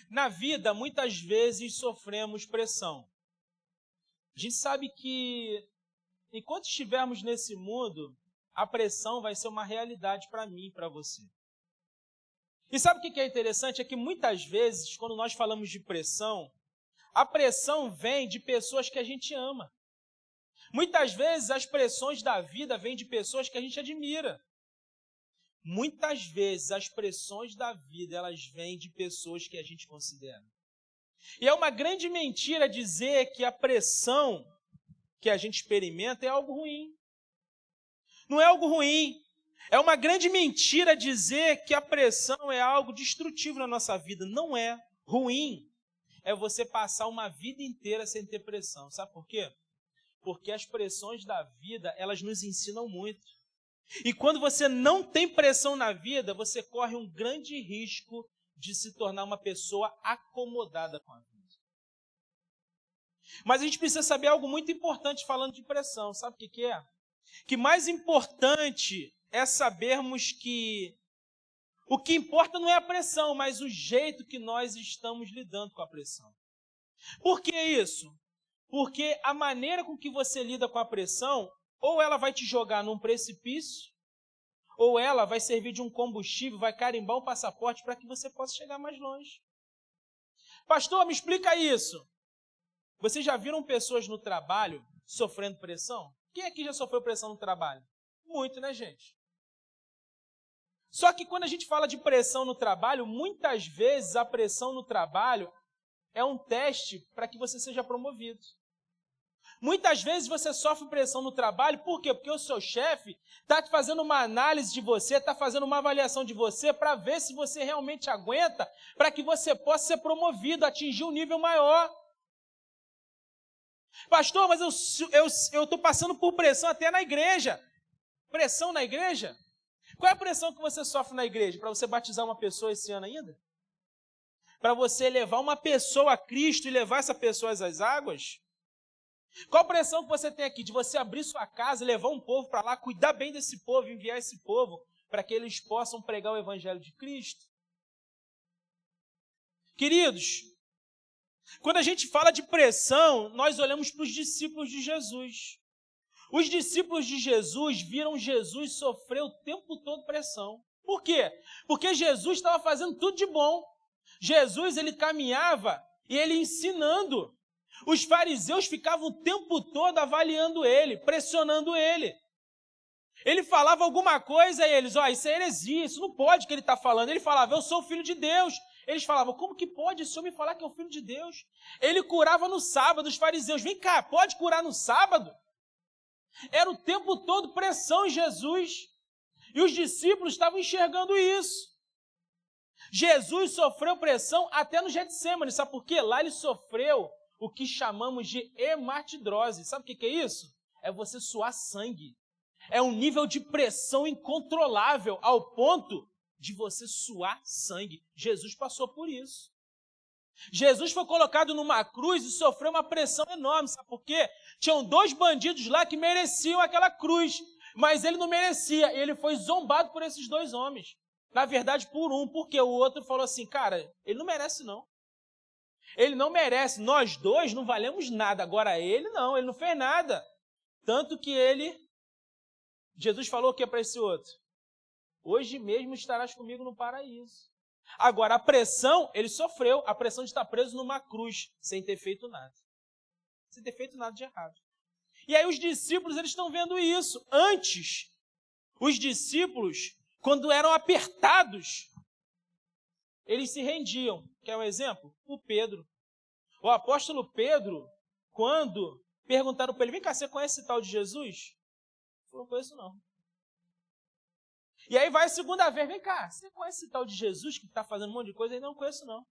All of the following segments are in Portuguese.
Na vida, muitas vezes sofremos pressão. A gente sabe que, enquanto estivermos nesse mundo, a pressão vai ser uma realidade para mim e para você. E sabe o que é interessante? É que muitas vezes, quando nós falamos de pressão, a pressão vem de pessoas que a gente ama. Muitas vezes, as pressões da vida vêm de pessoas que a gente admira. Muitas vezes, as pressões da vida, elas vêm de pessoas que a gente considera. E é uma grande mentira dizer que a pressão que a gente experimenta é algo ruim. Não é algo ruim. É uma grande mentira dizer que a pressão é algo destrutivo na nossa vida. Não é. Ruim é você passar uma vida inteira sem ter pressão. Sabe por quê? Porque as pressões da vida, elas nos ensinam muito. E quando você não tem pressão na vida, você corre um grande risco de se tornar uma pessoa acomodada com a vida. Mas a gente precisa saber algo muito importante falando de pressão. Sabe o que é? Que mais importante é sabermos que o que importa não é a pressão, mas o jeito que nós estamos lidando com a pressão. Por que isso? Porque a maneira com que você lida com a pressão, ou ela vai te jogar num precipício, ou ela vai servir de um combustível, vai carimbar um passaporte para que você possa chegar mais longe. Pastor, me explica isso. Vocês já viram pessoas no trabalho sofrendo pressão? Quem aqui já sofreu pressão no trabalho? Muito, né, gente? Só que quando a gente fala de pressão no trabalho, muitas vezes a pressão no trabalho é um teste para que você seja promovido. Muitas vezes você sofre pressão no trabalho, por quê? Porque o seu chefe está fazendo uma análise de você, está fazendo uma avaliação de você para ver se você realmente aguenta, para que você possa ser promovido, atingir um nível maior. Pastor, mas eu estou passando por pressão até na igreja. Pressão na igreja? Qual é a pressão que você sofre na igreja? Para você batizar uma pessoa esse ano ainda? Para você levar uma pessoa a Cristo e levar essa pessoa às águas? Qual a pressão que você tem aqui de você abrir sua casa, levar um povo para lá, cuidar bem desse povo, enviar esse povo para que eles possam pregar o evangelho de Cristo? Queridos, quando a gente fala de pressão, nós olhamos para os discípulos de Jesus. Os discípulos de Jesus viram Jesus sofrer o tempo todo pressão. Por quê? Porque Jesus estava fazendo tudo de bom. Jesus, ele caminhava e ele ensinando. Os fariseus ficavam o tempo todo avaliando ele, pressionando ele. Ele falava alguma coisa e eles, isso é heresia, isso não pode que ele está falando. Ele falava, eu sou o filho de Deus. Eles falavam, como que pode esse homem falar que é o filho de Deus? Ele curava no sábado, os fariseus, vem cá, pode curar no sábado? Era o tempo todo pressão em Jesus. E os discípulos estavam enxergando isso. Jesus sofreu pressão até no Getsêmani, sabe por quê? Lá ele sofreu o que chamamos de hematidrose. Sabe o que é isso? É você suar sangue. É um nível de pressão incontrolável ao ponto de você suar sangue. Jesus passou por isso. Jesus foi colocado numa cruz e sofreu uma pressão enorme. Sabe por quê? Tinham 2 bandidos lá que mereciam aquela cruz, mas ele não merecia. Ele foi zombado por esses 2 homens. Na verdade, por um, porque o outro falou assim, cara, ele não merece não. Ele não merece, nós 2 não valemos nada. Agora ele não fez nada. Tanto que Jesus falou o que para esse outro? Hoje mesmo estarás comigo no paraíso. Agora, a pressão, ele sofreu, a pressão de estar preso numa cruz, sem ter feito nada. Sem ter feito nada de errado. E aí os discípulos, eles estão vendo isso. Antes, os discípulos, quando eram apertados, eles se rendiam. Quer um exemplo? O Pedro. O apóstolo Pedro, quando perguntaram para ele, vem cá, você conhece esse tal de Jesus? Ele falou, não conheço não. E aí vai a segunda vez, vem cá, você conhece esse tal de Jesus que está fazendo um monte de coisa? Ele não conheço não.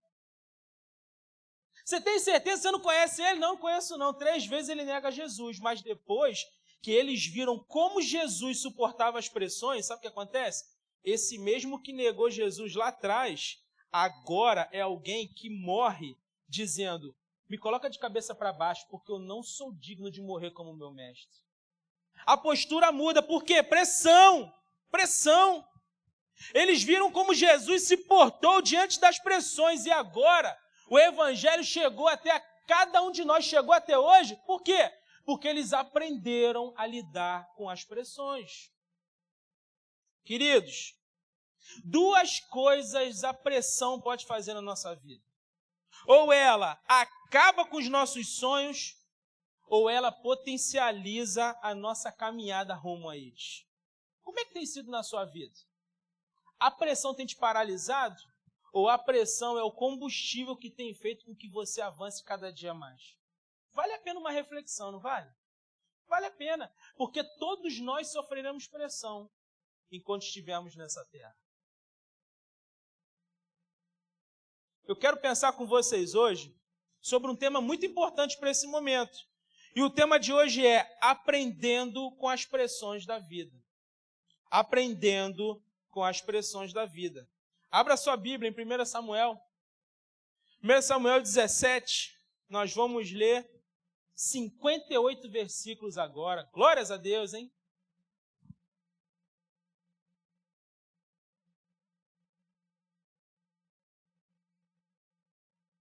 Você tem certeza que você não conhece ele? Não conheço não. 3 vezes ele nega Jesus, mas depois que eles viram como Jesus suportava as pressões, sabe o que acontece? Esse mesmo que negou Jesus lá atrás, agora é alguém que morre dizendo, me coloca de cabeça para baixo, porque eu não sou digno de morrer como meu mestre. A postura muda, por quê? Pressão. Eles viram como Jesus se portou diante das pressões e agora O evangelho chegou até cada um de nós, chegou até hoje. Por quê? Porque eles aprenderam a lidar com as pressões. Queridos, duas coisas a pressão pode fazer na nossa vida. Ou ela acaba com os nossos sonhos, ou ela potencializa a nossa caminhada rumo a eles. Como é que tem sido na sua vida? A pressão tem te paralisado? Ou a pressão é o combustível que tem feito com que você avance cada dia mais? Vale a pena uma reflexão, não vale? Vale a pena, porque todos nós sofreremos pressão enquanto estivermos nessa terra. Eu quero pensar com vocês hoje sobre um tema muito importante para esse momento. E o tema de hoje é aprendendo com as pressões da vida. Aprendendo com as pressões da vida. Abra sua Bíblia em 1 Samuel. 1 Samuel 17, nós vamos ler 58 versículos agora. Glórias a Deus, hein?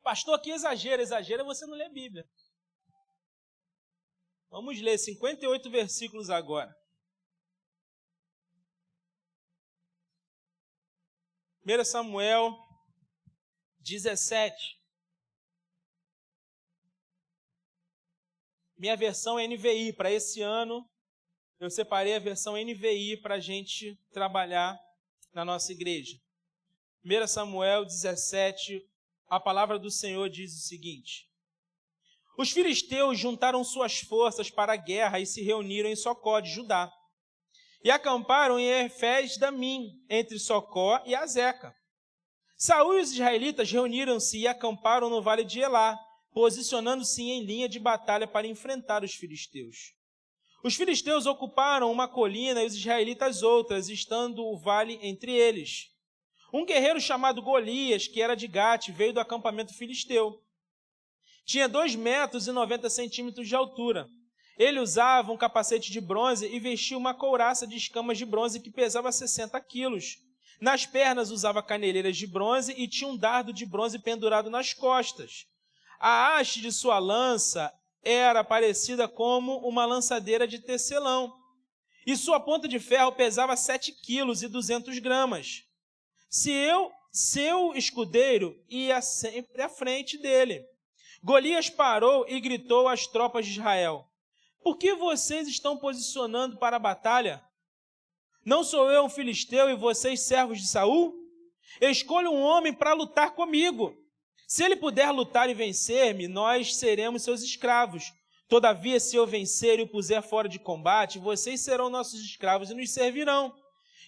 Pastor, que exagero é você não ler Bíblia. Vamos ler 58 versículos agora. 1 Samuel 17. Minha versão é NVI. Para esse ano, eu separei a versão NVI para a gente trabalhar na nossa igreja. 1 Samuel 17, a palavra do Senhor diz o seguinte: Os filisteus juntaram suas forças para a guerra e se reuniram em Socó de Judá. E acamparam em Efés-Damim, entre Socó e Azeca. Saul e os israelitas reuniram-se e acamparam no vale de Elá, posicionando-se em linha de batalha para enfrentar os filisteus. Os filisteus ocuparam uma colina e os israelitas outras, estando o vale entre eles. Um guerreiro chamado Golias, que era de Gate, veio do acampamento filisteu. Tinha 2,90 metros de altura. Ele usava um capacete de bronze e vestia uma couraça de escamas de bronze que pesava 60 quilos. Nas pernas usava caneleiras de bronze e tinha um dardo de bronze pendurado nas costas. A haste de sua lança era parecida como uma lançadeira de tecelão. E sua ponta de ferro pesava 7 quilos e 200 gramas. Seu escudeiro ia sempre à frente dele. Golias parou e gritou às tropas de Israel: Por que vocês estão posicionando para a batalha? Não sou eu um filisteu e vocês servos de Saul? Escolha um homem para lutar comigo. Se ele puder lutar e vencer-me, nós seremos seus escravos. Todavia, se eu vencer e o puser fora de combate, vocês serão nossos escravos e nos servirão.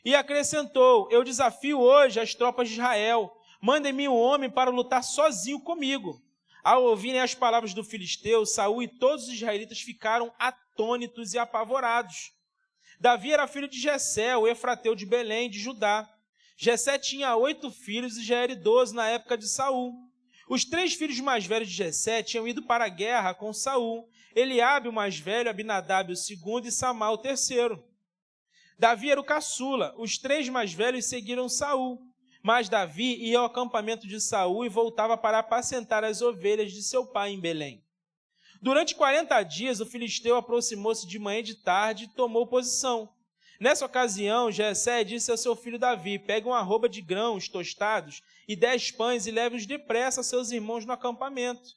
E acrescentou: Eu desafio hoje as tropas de Israel. Mandem-me um homem para lutar sozinho comigo. Ao ouvirem as palavras do filisteu, Saul e todos os israelitas ficaram atônitos e apavorados. Davi era filho de Jessé, o efrateu de Belém, de Judá. Jessé tinha 8 filhos e já era idoso na época de Saul. Os 3 filhos mais velhos de Jessé tinham ido para a guerra com Saul: Eliabe, o mais velho, Abinadab, o segundo, e Samá, o terceiro. Davi era o caçula. Os 3 mais velhos seguiram Saul. Mas Davi ia ao acampamento de Saul e voltava para apacentar as ovelhas de seu pai em Belém. Durante 40 dias, o filisteu aproximou-se de manhã e de tarde e tomou posição. Nessa ocasião, Jessé disse ao seu filho Davi: Pegue uma arroba de grãos tostados e 10 pães e leve-os depressa a seus irmãos no acampamento.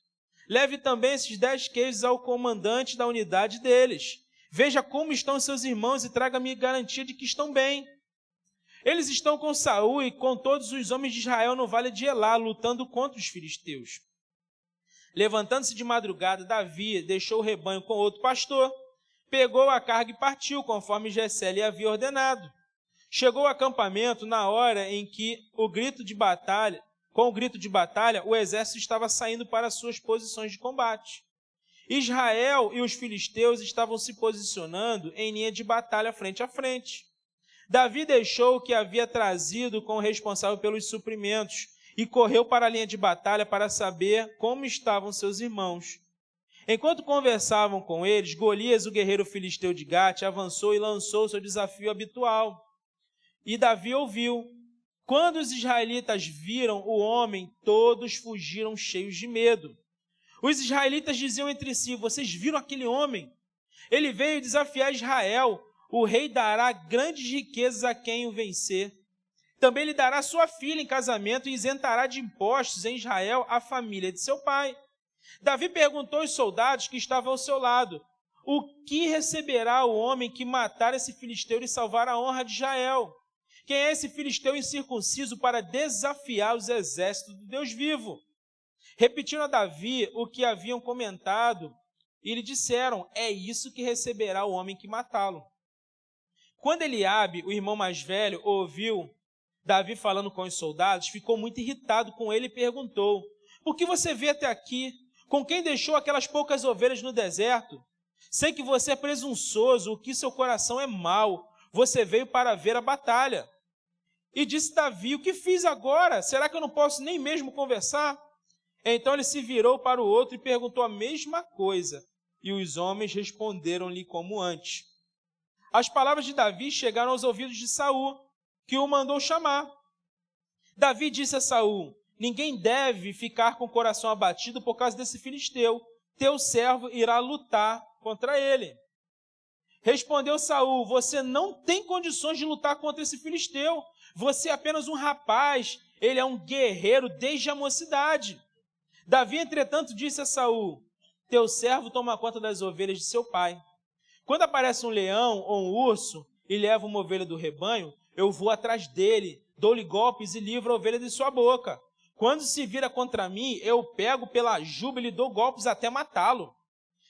Leve também esses 10 queijos ao comandante da unidade deles. Veja como estão seus irmãos e traga-me garantia de que estão bem. Eles estão com Saul e com todos os homens de Israel no vale de Elá, lutando contra os filisteus. Levantando-se de madrugada, Davi deixou o rebanho com outro pastor, pegou a carga e partiu, conforme Jessé lhe havia ordenado. Chegou ao acampamento na hora em que, com o grito de batalha, o exército estava saindo para suas posições de combate. Israel e os filisteus estavam se posicionando em linha de batalha frente a frente. Davi deixou o que havia trazido com o responsável pelos suprimentos e correu para a linha de batalha para saber como estavam seus irmãos. Enquanto conversavam com eles, Golias, o guerreiro filisteu de Gate, avançou e lançou seu desafio habitual. E Davi ouviu. Quando os israelitas viram o homem, todos fugiram cheios de medo. Os israelitas diziam entre si: vocês viram aquele homem? Ele veio desafiar Israel. O rei dará grandes riquezas a quem o vencer. Também lhe dará sua filha em casamento e isentará de impostos em Israel a família de seu pai. Davi perguntou aos soldados que estavam ao seu lado: o que receberá o homem que matar esse filisteu e salvar a honra de Israel? Quem é esse filisteu incircunciso para desafiar os exércitos do Deus vivo? Repetiram a Davi o que haviam comentado e lhe disseram: é isso que receberá o homem que matá-lo. Quando Eliabe, o irmão mais velho, ouviu Davi falando com os soldados, ficou muito irritado com ele e perguntou: por que você veio até aqui? Com quem deixou aquelas poucas ovelhas no deserto? Sei que você é presunçoso, que seu coração é mau. Você veio para ver a batalha. E disse Davi: o que fiz agora? Será que eu não posso nem mesmo conversar? Então ele se virou para o outro e perguntou a mesma coisa. E os homens responderam-lhe como antes. As palavras de Davi chegaram aos ouvidos de Saul, que o mandou chamar. Davi disse a Saul: ninguém deve ficar com o coração abatido por causa desse filisteu. Teu servo irá lutar contra ele. Respondeu Saul: você não tem condições de lutar contra esse filisteu. Você é apenas um rapaz, ele é um guerreiro desde a mocidade. Davi, entretanto, disse a Saul: teu servo toma conta das ovelhas de seu pai. Quando aparece um leão ou um urso e leva uma ovelha do rebanho, eu vou atrás dele, dou-lhe golpes e livro a ovelha de sua boca. Quando se vira contra mim, eu pego pela juba e lhe dou golpes até matá-lo.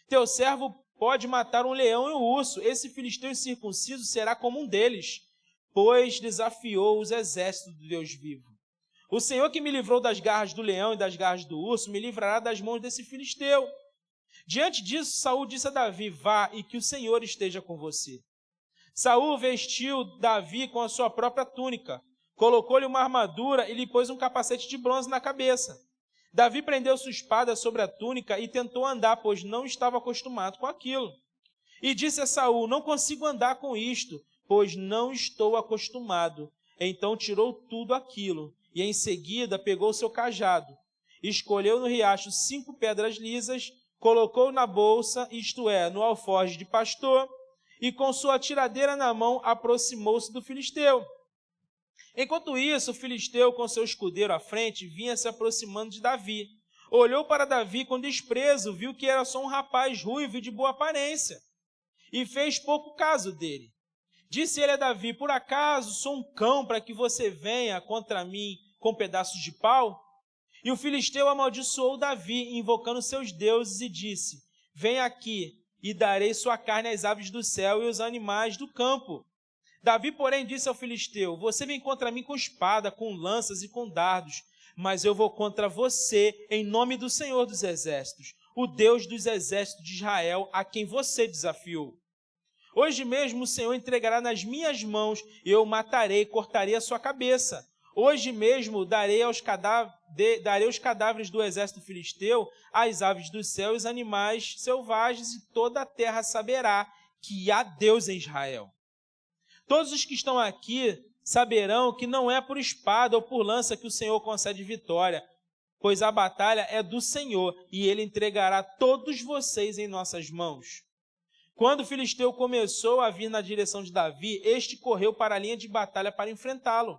Teu servo pode matar um leão e um urso. Esse filisteu incircunciso será como um deles, pois desafiou os exércitos do Deus vivo. O Senhor que me livrou das garras do leão e das garras do urso, me livrará das mãos desse filisteu. Diante disso, Saul disse a Davi: vá e que o Senhor esteja com você. Saul vestiu Davi com a sua própria túnica, colocou-lhe uma armadura e lhe pôs um capacete de bronze na cabeça. Davi prendeu sua espada sobre a túnica e tentou andar, pois não estava acostumado com aquilo. E disse a Saul: não consigo andar com isto, pois não estou acostumado. Então tirou tudo aquilo e em seguida pegou seu cajado, escolheu no riacho 5 pedras lisas, colocou na bolsa, isto é, no alforje de pastor, e com sua tiradeira na mão aproximou-se do filisteu. Enquanto isso, o filisteu, com seu escudeiro à frente, vinha se aproximando de Davi. Olhou para Davi com desprezo, viu que era só um rapaz ruivo e de boa aparência, e fez pouco caso dele. Disse ele a Davi: por acaso sou um cão para que você venha contra mim com pedaços de pau? E o filisteu amaldiçoou Davi, invocando seus deuses, e disse: vem aqui, e darei sua carne às aves do céu e aos animais do campo. Davi, porém, disse ao filisteu: você vem contra mim com espada, com lanças e com dardos, mas eu vou contra você em nome do Senhor dos Exércitos, o Deus dos exércitos de Israel, a quem você desafiou. Hoje mesmo o Senhor entregará nas minhas mãos, e eu o matarei, cortarei a sua cabeça. Hoje mesmo darei os cadáveres do exército filisteu às aves do céu e os animais selvagens, e toda a terra saberá que há Deus em Israel. Todos os que estão aqui saberão que não é por espada ou por lança que o Senhor concede vitória, pois a batalha é do Senhor, e ele entregará todos vocês em nossas mãos. Quando o filisteu começou a vir na direção de Davi, este correu para a linha de batalha para enfrentá-lo.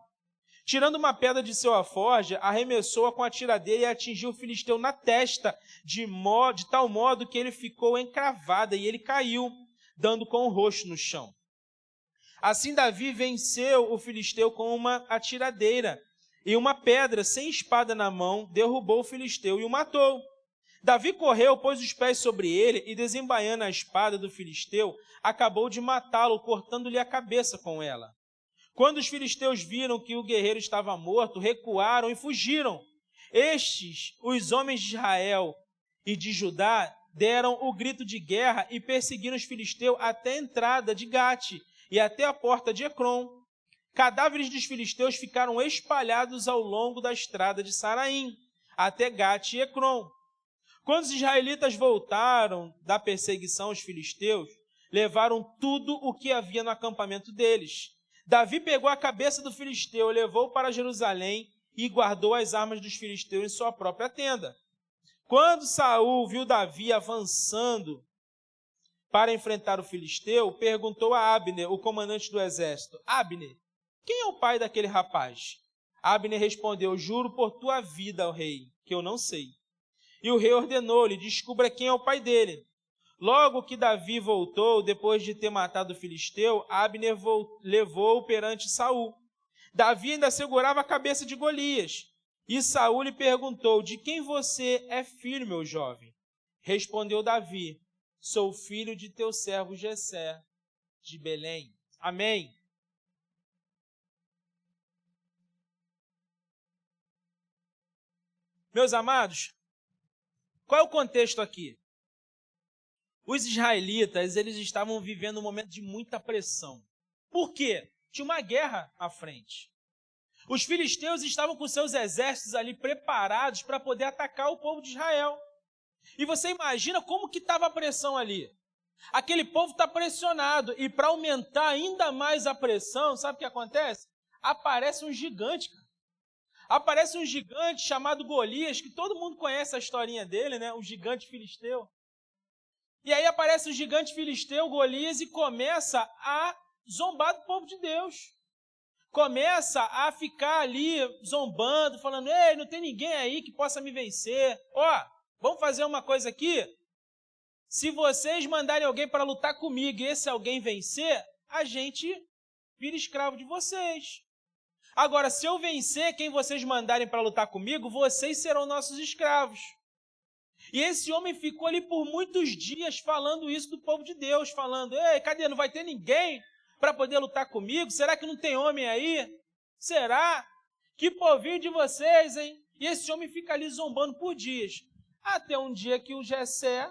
Tirando uma pedra de seu alforje, arremessou-a com a tiradeira e atingiu o filisteu na testa, de tal modo que ele ficou encravado e ele caiu, dando com o rosto no chão. Assim Davi venceu o filisteu com uma atiradeira, e uma pedra sem espada na mão derrubou o filisteu e o matou. Davi correu, pôs os pés sobre ele e, desembaiando a espada do filisteu, acabou de matá-lo, cortando-lhe a cabeça com ela. Quando os filisteus viram que o guerreiro estava morto, recuaram e fugiram. Estes, os homens de Israel e de Judá, deram o grito de guerra e perseguiram os filisteus até a entrada de Gate e até a porta de Ecrom. Cadáveres dos filisteus ficaram espalhados ao longo da estrada de Saraim, até Gate e Ecrom. Quando os israelitas voltaram da perseguição aos filisteus, levaram tudo o que havia no acampamento deles. Davi pegou a cabeça do filisteu, levou para Jerusalém e guardou as armas dos filisteus em sua própria tenda. Quando Saul viu Davi avançando para enfrentar o filisteu, perguntou a Abner, o comandante do exército: Abner, quem é o pai daquele rapaz? Abner respondeu: juro por tua vida, ó rei, que eu não sei. E o rei ordenou-lhe: descubra quem é o pai dele. Logo que Davi voltou, depois de ter matado o filisteu, Abner levou-o perante Saul. Davi ainda segurava a cabeça de Golias. E Saul lhe perguntou: de quem você é filho, meu jovem? Respondeu Davi: sou filho de teu servo Jessé, de Belém. Amém. Meus amados, qual é o contexto aqui? Os israelitas, eles estavam vivendo um momento de muita pressão. Por quê? Tinha uma guerra à frente. Os filisteus estavam com seus exércitos ali preparados para poder atacar o povo de Israel. E você imagina como que estava a pressão ali. Aquele povo está pressionado e para aumentar ainda mais a pressão, sabe o que acontece? Aparece um gigante, cara. Aparece um gigante chamado Golias, que todo mundo conhece a historinha dele, né? O gigante filisteu. E aí aparece o gigante filisteu, Golias, e começa a zombar do povo de Deus. Começa a ficar ali zombando, falando: ei, não tem ninguém aí que possa me vencer. Ó, vamos fazer uma coisa aqui? Se vocês mandarem alguém para lutar comigo e esse alguém vencer, a gente vira escravo de vocês. Agora, se eu vencer quem vocês mandarem para lutar comigo, vocês serão nossos escravos. E esse homem ficou ali por muitos dias falando isso do povo de Deus, falando: ei, cadê? Não vai ter ninguém para poder lutar comigo? Será que não tem homem aí? Será? Que povinho de vocês, hein? E esse homem fica ali zombando por dias. Até um dia que o Jessé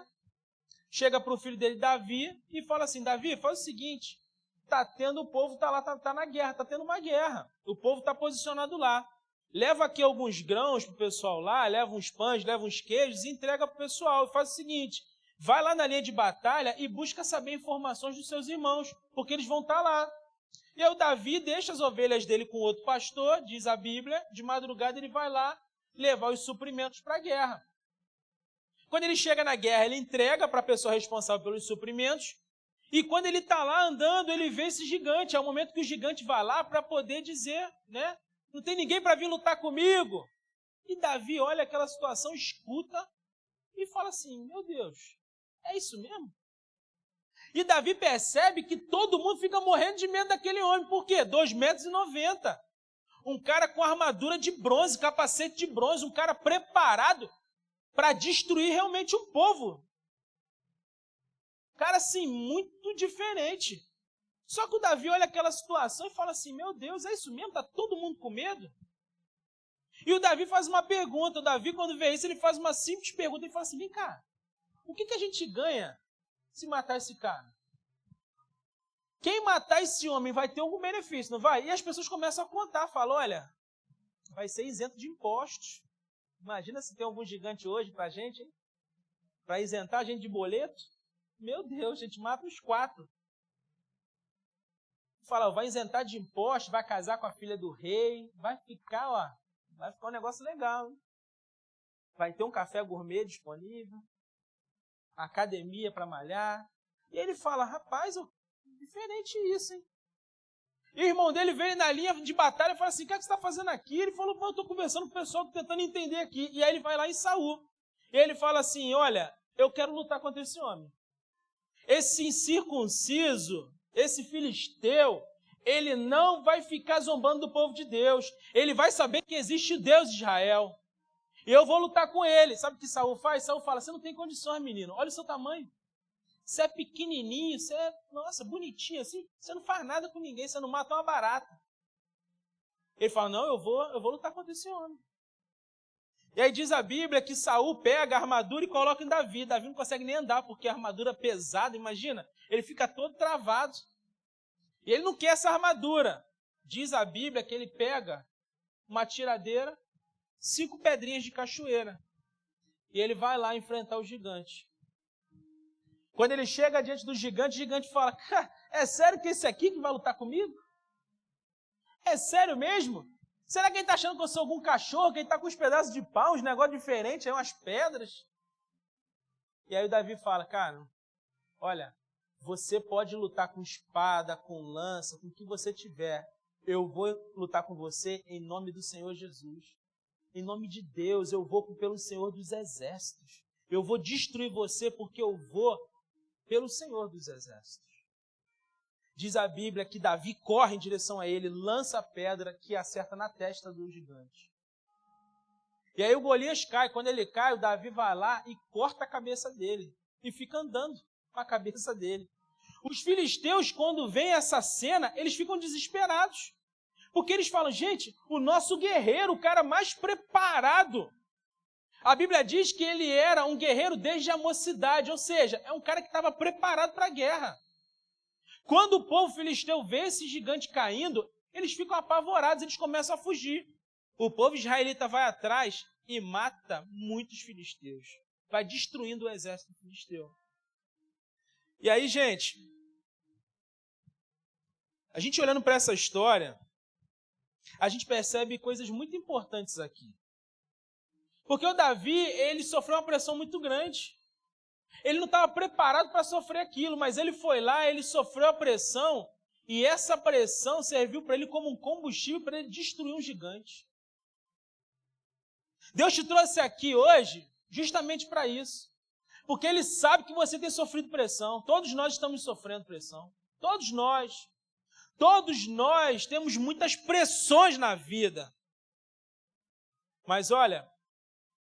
chega para o filho dele, Davi, e fala assim: Davi, faz o seguinte, o povo está lá, tá na guerra, está tendo uma guerra. O povo está posicionado lá. Leva aqui alguns grãos para o pessoal lá, leva uns pães, leva uns queijos e entrega para o pessoal. E faz o seguinte, vai lá na linha de batalha e busca saber informações dos seus irmãos, porque eles vão estar lá. E aí o Davi deixa as ovelhas dele com outro pastor, diz a Bíblia, de madrugada ele vai lá levar os suprimentos para a guerra. Quando ele chega na guerra, ele entrega para a pessoa responsável pelos suprimentos, e quando ele está lá andando, ele vê esse gigante. É o momento que o gigante vai lá para poder dizer, né? Não tem ninguém para vir lutar comigo. E Davi olha aquela situação, escuta e fala assim: meu Deus, é isso mesmo? E Davi percebe que todo mundo fica morrendo de medo daquele homem. Por quê? 2,90 metros. Um cara com armadura de bronze, capacete de bronze, um cara preparado para destruir realmente um povo. Cara, assim, muito diferente. Só que o Davi olha aquela situação e fala assim: meu Deus, é isso mesmo? Está todo mundo com medo? E o Davi faz uma pergunta. O Davi, quando vê isso, ele faz uma simples pergunta. Ele fala assim: vem cá, o que a gente ganha se matar esse cara? Quem matar esse homem vai ter algum benefício, não vai? E as pessoas começam a contar, falam: olha, vai ser isento de impostos. Imagina se tem algum gigante hoje para a gente, hein? Para isentar a gente de boleto. Meu Deus, a gente mata os 4. Fala, vai isentar de impostos, vai casar com a filha do rei, vai ficar um negócio legal, hein? Vai ter um café gourmet disponível, academia para malhar. E ele fala: rapaz, diferente isso, hein? E o irmão dele veio na linha de batalha e fala assim: o que é que você está fazendo aqui? Ele falou: eu estou conversando com o pessoal, tentando entender aqui. E aí ele vai lá em Saul. E ele fala assim: olha, eu quero lutar contra esse homem. Esse incircunciso, esse filisteu, ele não vai ficar zombando do povo de Deus. Ele vai saber que existe Deus de Israel. E eu vou lutar com ele. Sabe o que Saul faz? Saul fala: você não tem condições, menino. Olha o seu tamanho. Você é pequenininho, você é, nossa, bonitinho assim. Você não faz nada com ninguém, você não mata uma barata. Ele fala: não, eu vou lutar contra esse homem. E aí diz a Bíblia que Saul pega a armadura e coloca em Davi. Davi não consegue nem andar, porque a armadura é pesada, imagina. Ele fica todo travado. E ele não quer essa armadura. Diz a Bíblia que ele pega uma tiradeira, 5 pedrinhas de cachoeira. E ele vai lá enfrentar o gigante. Quando ele chega diante do gigante, o gigante fala: é sério que esse aqui que vai lutar comigo? É sério mesmo? Será que ele está achando que eu sou algum cachorro, que ele está com uns pedaços de pau, uns negócios diferentes, aí umas pedras? E aí o Davi fala, cara, olha, você pode lutar com espada, com lança, com o que você tiver. Eu vou lutar com você em nome do Senhor Jesus. Em nome de Deus, eu vou pelo Senhor dos Exércitos. Eu vou destruir você porque eu vou pelo Senhor dos Exércitos. Diz a Bíblia que Davi corre em direção a ele, lança a pedra que acerta na testa do gigante. E aí o Golias cai. Quando ele cai, o Davi vai lá e corta a cabeça dele. E fica andando com a cabeça dele. Os filisteus, quando veem essa cena, eles ficam desesperados. Porque eles falam, gente, o nosso guerreiro, o cara mais preparado. A Bíblia diz que ele era um guerreiro desde a mocidade, ou seja, é um cara que estava preparado para a guerra. Quando o povo filisteu vê esse gigante caindo, eles ficam apavorados, eles começam a fugir. O povo israelita vai atrás e mata muitos filisteus. Vai destruindo o exército filisteu. E aí, gente, a gente olhando para essa história, a gente percebe coisas muito importantes aqui. Porque o Davi, ele sofreu uma pressão muito grande. Ele não estava preparado para sofrer aquilo, mas ele foi lá, ele sofreu a pressão, e essa pressão serviu para ele como um combustível para ele destruir um gigante. Deus te trouxe aqui hoje justamente para isso. Porque Ele sabe que você tem sofrido pressão. Todos nós estamos sofrendo pressão. Todos nós. Todos nós temos muitas pressões na vida. Mas olha,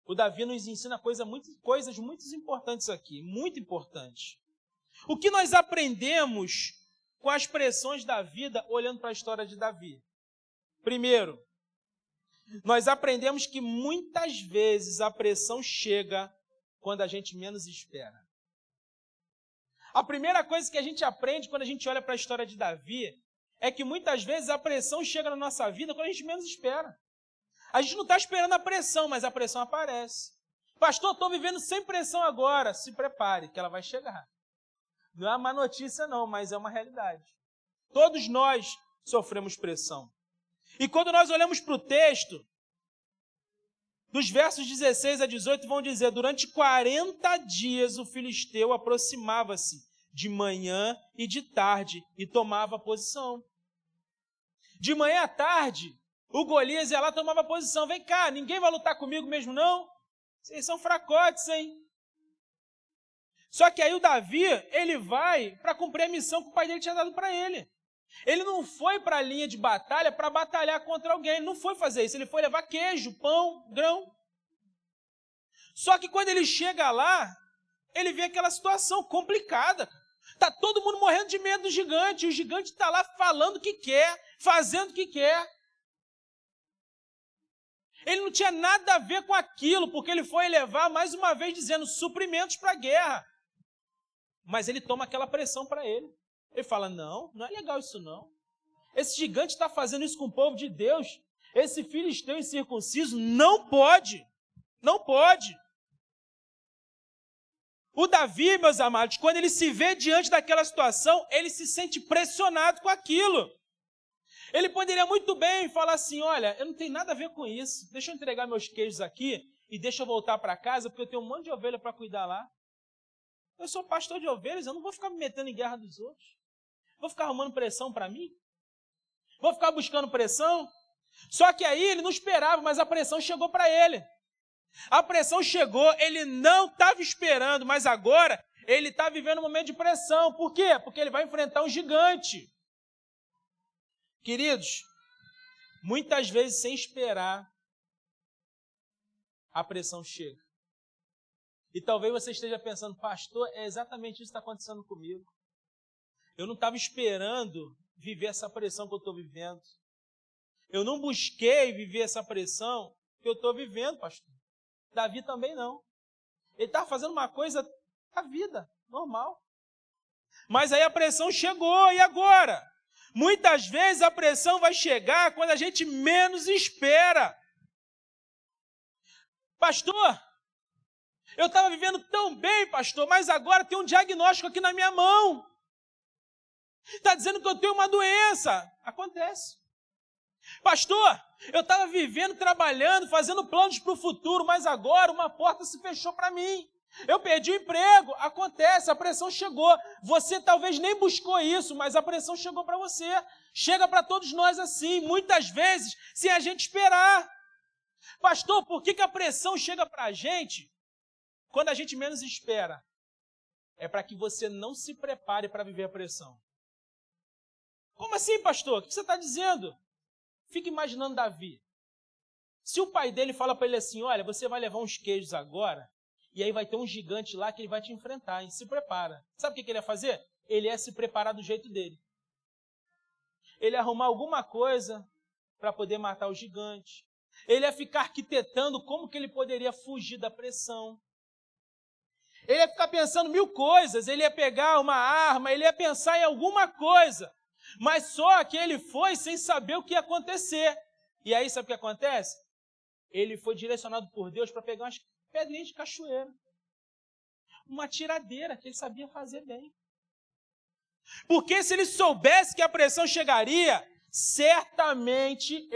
o Davi nos ensina coisas muito importantes aqui. Muito importantes. O que nós aprendemos com as pressões da vida olhando para a história de Davi? Primeiro, nós aprendemos que muitas vezes a pressão chega quando a gente menos espera. A primeira coisa que a gente aprende quando a gente olha para a história de Davi é que muitas vezes a pressão chega na nossa vida quando a gente menos espera. A gente não está esperando a pressão, mas a pressão aparece. Pastor, estou vivendo sem pressão agora. Se prepare, que ela vai chegar. Não é uma má notícia não, mas é uma realidade. Todos nós sofremos pressão. E quando nós olhamos para o texto, dos versos 16 a 18 vão dizer, durante 40 dias o filisteu aproximava-se de manhã e de tarde e tomava posição. De manhã à tarde, o Golias ia lá e tomava posição. Vem cá, ninguém vai lutar comigo mesmo não? Vocês são fracotes, hein? Só que aí o Davi, ele vai para cumprir a missão que o pai dele tinha dado para ele. Ele não foi para a linha de batalha para batalhar contra alguém, ele não foi fazer isso, ele foi levar queijo, pão, grão. Só que quando ele chega lá, ele vê aquela situação complicada. Está todo mundo morrendo de medo do gigante, e o gigante está lá falando o que quer, fazendo o que quer. Ele não tinha nada a ver com aquilo, porque ele foi levar, mais uma vez, dizendo suprimentos para a guerra. Mas ele toma aquela pressão para ele. Ele fala, não é legal isso não. Esse gigante está fazendo isso com o povo de Deus. Esse filisteu incircunciso não pode. Não pode. O Davi, meus amados, quando ele se vê diante daquela situação, ele se sente pressionado com aquilo. Ele poderia muito bem falar assim, olha, eu não tenho nada a ver com isso. Deixa eu entregar meus queijos aqui e deixa eu voltar para casa, porque eu tenho um monte de ovelha para cuidar lá. Eu sou pastor de ovelhas, eu não vou ficar me metendo em guerra dos outros. Vou ficar arrumando pressão para mim? Vou ficar buscando pressão? Só que aí ele não esperava, mas a pressão chegou para ele. A pressão chegou, ele não estava esperando, mas agora ele está vivendo um momento de pressão. Por quê? Porque ele vai enfrentar um gigante. Queridos, muitas vezes sem esperar, a pressão chega. E talvez você esteja pensando, pastor, é exatamente isso que está acontecendo comigo. Eu não estava esperando viver essa pressão que eu estou vivendo. Eu não busquei viver essa pressão que eu estou vivendo, pastor. Davi também não. Ele estava fazendo uma coisa da vida, normal. Mas aí a pressão chegou, e agora? Muitas vezes a pressão vai chegar quando a gente menos espera. Pastor, eu estava vivendo tão bem, pastor, mas agora tem um diagnóstico aqui na minha mão. Está dizendo que eu tenho uma doença. Acontece. Pastor, eu estava vivendo, trabalhando, fazendo planos para o futuro, mas agora uma porta se fechou para mim. Eu perdi o emprego. Acontece, a pressão chegou. Você talvez nem buscou isso, mas a pressão chegou para você. Chega para todos nós assim, muitas vezes, sem a gente esperar. Pastor, por que a pressão chega para a gente quando a gente menos espera? É para que você não se prepare para viver a pressão. Como assim, pastor? O que você está dizendo? Fica imaginando Davi. Se o pai dele fala para ele assim, olha, você vai levar uns queijos agora, e aí vai ter um gigante lá que ele vai te enfrentar, hein? Se prepara. Sabe o que ele ia fazer? Ele ia se preparar do jeito dele. Ele ia arrumar alguma coisa para poder matar o gigante. Ele ia ficar arquitetando como que ele poderia fugir da pressão. Ele ia ficar pensando mil coisas, ele ia pegar uma arma, ele ia pensar em alguma coisa. Mas só que ele foi sem saber o que ia acontecer. E aí, sabe o que acontece? Ele foi direcionado por Deus para pegar umas pedrinhas de cachoeira. Uma tiradeira que ele sabia fazer bem. Porque se ele soubesse que a pressão chegaria, certamente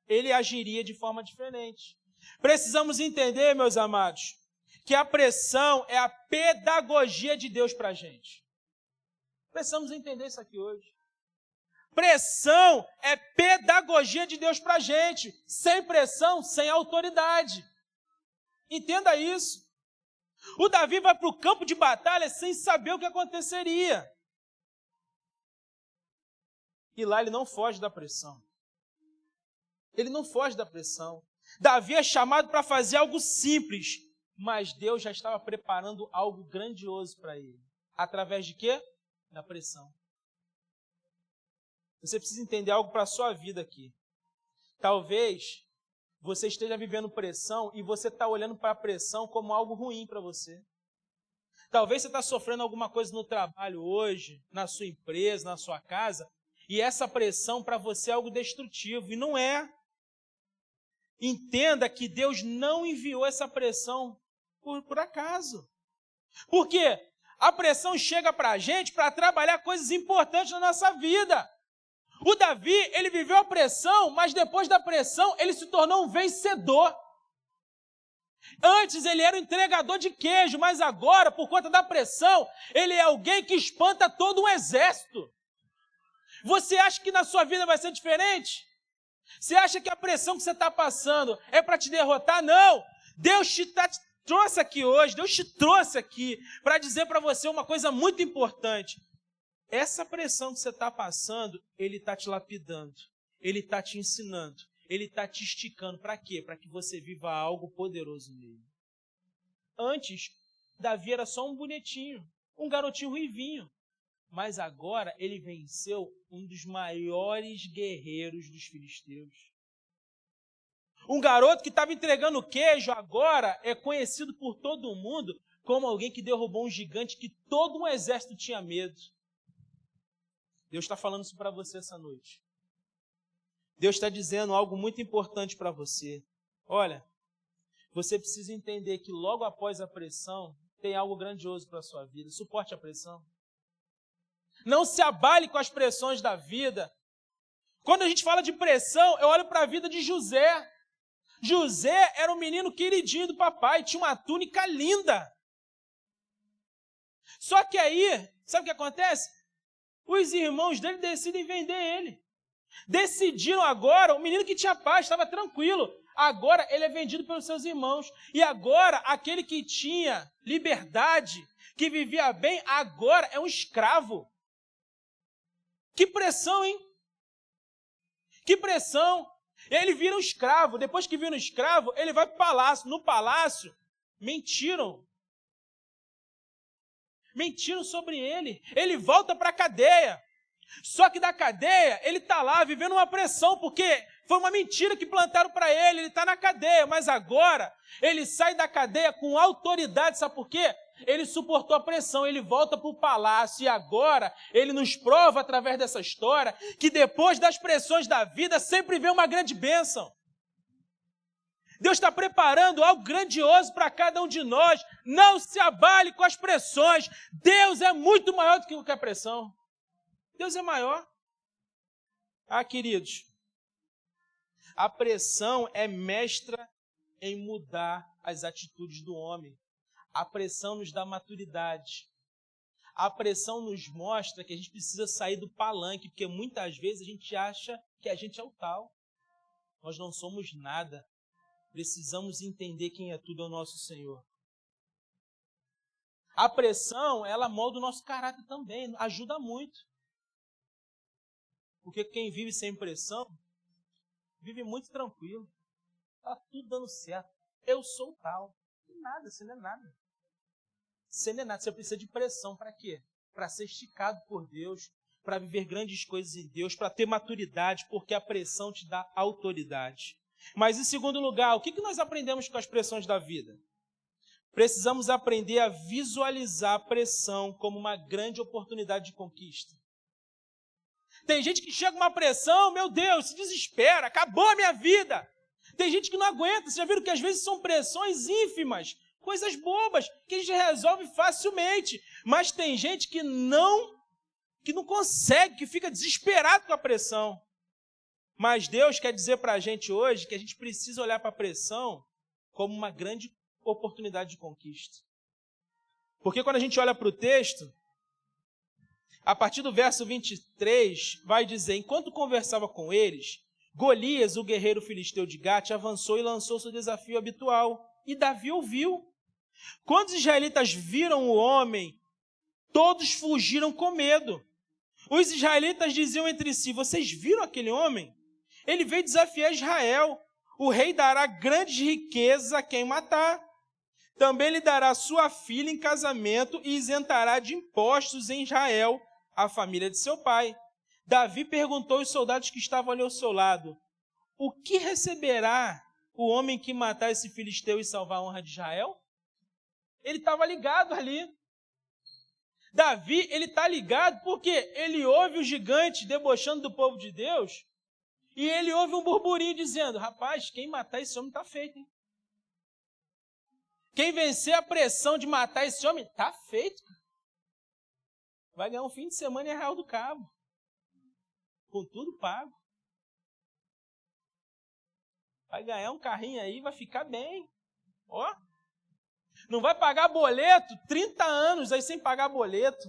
ele agiria de forma diferente. Precisamos entender, meus amados, que a pressão é a pedagogia de Deus para a gente. Precisamos entender isso aqui hoje. Pressão é pedagogia de Deus para a gente. Sem pressão, sem autoridade. Entenda isso. O Davi vai para o campo de batalha sem saber o que aconteceria. E lá ele não foge da pressão. Ele não foge da pressão. Davi é chamado para fazer algo simples, mas Deus já estava preparando algo grandioso para ele. Através de quê? Da pressão. Você precisa entender algo para a sua vida aqui. Talvez você esteja vivendo pressão e você está olhando para a pressão como algo ruim para você. Talvez você está sofrendo alguma coisa no trabalho hoje, na sua empresa, na sua casa, e essa pressão para você é algo destrutivo, e não é. Entenda que Deus não enviou essa pressão por acaso. Por quê? A pressão chega para a gente para trabalhar coisas importantes na nossa vida. O Davi, ele viveu a pressão, mas depois da pressão, ele se tornou um vencedor. Antes ele era um entregador de queijo, mas agora, por conta da pressão, ele é alguém que espanta todo um exército. Você acha que na sua vida vai ser diferente? Você acha que a pressão que você está passando é para te derrotar? Não! Deus te trouxe aqui hoje, Deus te trouxe aqui para dizer para você uma coisa muito importante. Essa pressão que você está passando, Ele está te lapidando, Ele está te ensinando, Ele está te esticando. Para quê? Para que você viva algo poderoso nele. Antes, Davi era só um bonitinho, um garotinho ruivinho. Mas agora ele venceu um dos maiores guerreiros dos filisteus. Um garoto que estava entregando queijo agora é conhecido por todo mundo como alguém que derrubou um gigante que todo um exército tinha medo. Deus está falando isso para você essa noite. Deus está dizendo algo muito importante para você. Olha, você precisa entender que logo após a pressão tem algo grandioso para a sua vida. Suporte a pressão. Não se abale com as pressões da vida. Quando a gente fala de pressão, eu olho para a vida de José. José era um menino queridinho do papai, tinha uma túnica linda. Só que aí, sabe o que acontece? Os irmãos dele decidem vender ele. Decidiram agora, o menino que tinha paz, estava tranquilo. Agora ele é vendido pelos seus irmãos. E agora, aquele que tinha liberdade, que vivia bem, agora é um escravo. Que pressão, hein? Que pressão. Ele vira um escravo. Depois que vira um escravo, ele vai para o palácio. No palácio, mentiram. Mentiram sobre ele. Ele volta para a cadeia. Só que da cadeia, ele está lá vivendo uma pressão, porque foi uma mentira que plantaram para ele. Ele está na cadeia, mas agora ele sai da cadeia com autoridade. Sabe por quê? Ele suportou a pressão, ele volta para o palácio e agora ele nos prova através dessa história que depois das pressões da vida sempre vem uma grande bênção. Deus está preparando algo grandioso para cada um de nós. Não se abale com as pressões. Deus é muito maior do que qualquer pressão. Deus é maior. Ah, queridos, A pressão é mestra em mudar as atitudes do homem. A pressão nos dá maturidade. A pressão nos mostra que a gente precisa sair do palanque, porque muitas vezes a gente acha que a gente é o tal. Nós não somos nada. Precisamos entender quem é tudo, é o nosso Senhor. A pressão, ela molda o nosso caráter também, ajuda muito. Porque quem vive sem pressão, vive muito tranquilo. Está tudo dando certo. Eu sou tal. Nada, você não é nada. Você não é nada, você precisa de pressão. Para quê? Para ser esticado por Deus, para viver grandes coisas em Deus, para ter maturidade, porque a pressão te dá autoridade. Mas em segundo lugar, o que nós aprendemos com as pressões da vida? Precisamos aprender a visualizar a pressão como uma grande oportunidade de conquista. Tem gente que chega uma pressão, meu Deus, se desespera, acabou a minha vida. Tem gente que não aguenta, vocês já viram que às vezes são pressões ínfimas, coisas bobas, que a gente resolve facilmente. Mas tem gente que não consegue, que fica desesperado com a pressão. Mas Deus quer dizer para a gente hoje que a gente precisa olhar para a pressão como uma grande oportunidade de conquista. Porque quando a gente olha para o texto, a partir do verso 23, vai dizer: enquanto conversava com eles, Golias, o guerreiro filisteu de Gate, avançou e lançou seu desafio habitual. E Davi ouviu. Quando os israelitas viram o homem, todos fugiram com medo. Os israelitas diziam entre si: vocês viram aquele homem? Ele veio desafiar Israel. O rei dará grandes riquezas a quem matar. Também lhe dará sua filha em casamento e isentará de impostos em Israel a família de seu pai. Davi perguntou aos soldados que estavam ali ao seu lado: o que receberá o homem que matar esse filisteu e salvar a honra de Israel? Ele estava ligado ali. Davi, ele está ligado porque ele ouve o gigante debochando do povo de Deus e ele ouve um burburinho dizendo: rapaz, quem matar esse homem está feito, hein? Quem vencer a pressão de matar esse homem, está feito. Vai ganhar um fim de semana em Arraial do Cabo. Com tudo pago. Vai ganhar um carrinho aí, vai ficar bem. Ó. Não vai pagar boleto, 30 anos aí sem pagar boleto.